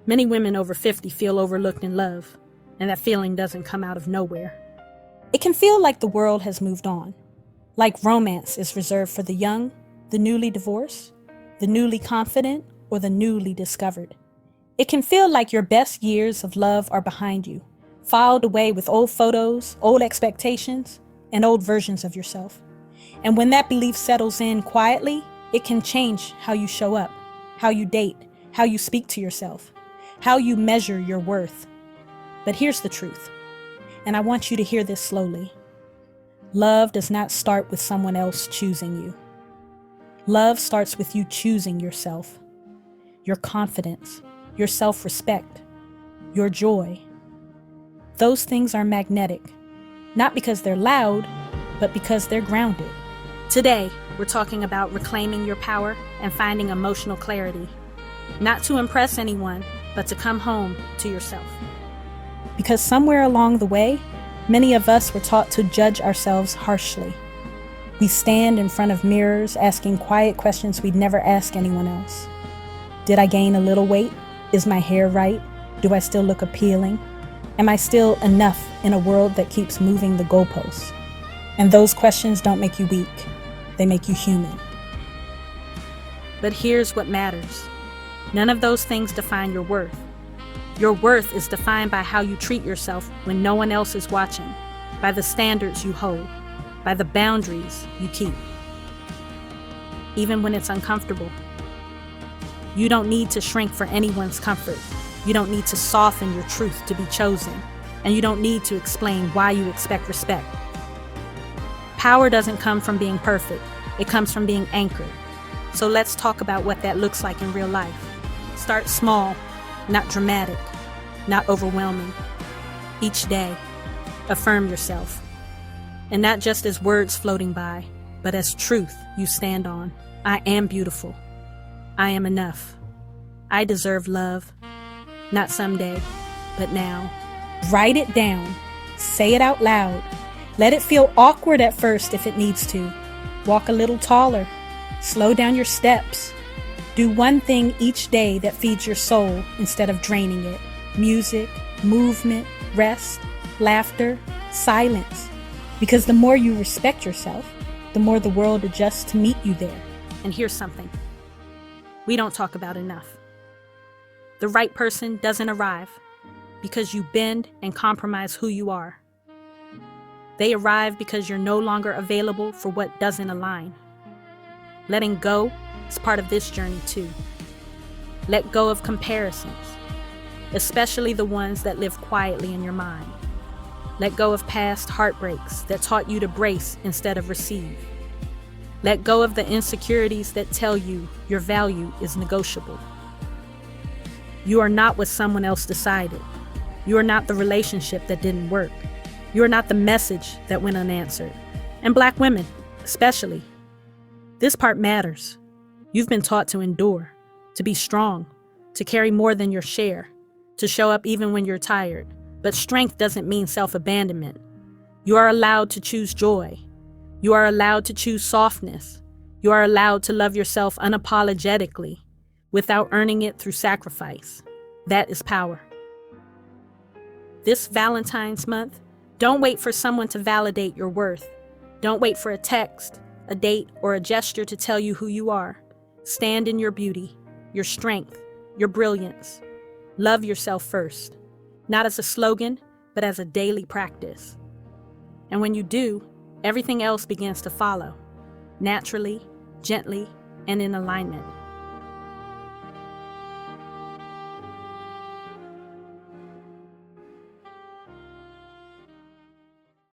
Many women over 50 feel overlooked in love, and that feeling doesn't come out of nowhere. It can feel like the world has moved on, like romance is reserved for the young, the newly divorced, the newly confident, or the newly discovered. It can feel like your best years of love are behind you, filed away with old photos, old expectations, and old versions of yourself. And when that belief settles in quietly, it can change how you show up, how you date, how you speak to yourself, how you measure your worth. But here's the truth, and I want you to hear this slowly. Love does not start with someone else choosing you. Love starts with you choosing yourself, your confidence, your self-respect, your joy. Those things are magnetic, not because they're loud, but because they're grounded. Today, we're talking about reclaiming your power and finding emotional clarity, not to impress anyone, but to come home to yourself. Because somewhere along the way, many of us were taught to judge ourselves harshly. We stand in front of mirrors asking quiet questions we'd never ask anyone else. Did I gain a little weight? Is my hair right? Do I still look appealing? Am I still enough in a world that keeps moving the goalposts? And those questions don't make you weak. They make you human. But here's what matters. None of those things define your worth. Your worth is defined by how you treat yourself when no one else is watching, by the standards you hold, by the boundaries you keep. Even when it's uncomfortable. You don't need to shrink for anyone's comfort. You don't need to soften your truth to be chosen. And you don't need to explain why you expect respect. Power doesn't come from being perfect. It comes from being anchored. So let's talk about what that looks like in real life. Start small, not dramatic, not overwhelming. Each day, affirm yourself. And not just as words floating by, but as truth you stand on. I am beautiful. I am enough. I deserve love. Not someday, but now. Write it down. Say it out loud. Let it feel awkward at first if it needs to. Walk a little taller. Slow down your steps. Do one thing each day that feeds your soul instead of draining it. Music, movement, rest, laughter, silence. Because the more you respect yourself, the more the world adjusts to meet you there. And here's something we don't talk about enough. The right person doesn't arrive because you bend and compromise who you are. They arrive because you're no longer available for what doesn't align. Letting go is part of this journey too. Let go of comparisons, especially the ones that live quietly in your mind. Let go of past heartbreaks that taught you to brace instead of receive. Let go of the insecurities that tell you your value is negotiable. You are not what someone else decided. You are not the relationship that didn't work. You are not the message that went unanswered. And Black women, especially. This part matters. You've been taught to endure, to be strong, to carry more than your share, to show up even when you're tired. But strength doesn't mean self-abandonment. You are allowed to choose joy. You are allowed to choose softness. You are allowed to love yourself unapologetically, without earning it through sacrifice. That is power. This Valentine's month, don't wait for someone to validate your worth. Don't wait for a text, a date, or a gesture to tell you who you are. Stand in your beauty, your strength, your brilliance. Love yourself first, not as a slogan, but as a daily practice. And when you do, everything else begins to follow, naturally, gently, and in alignment.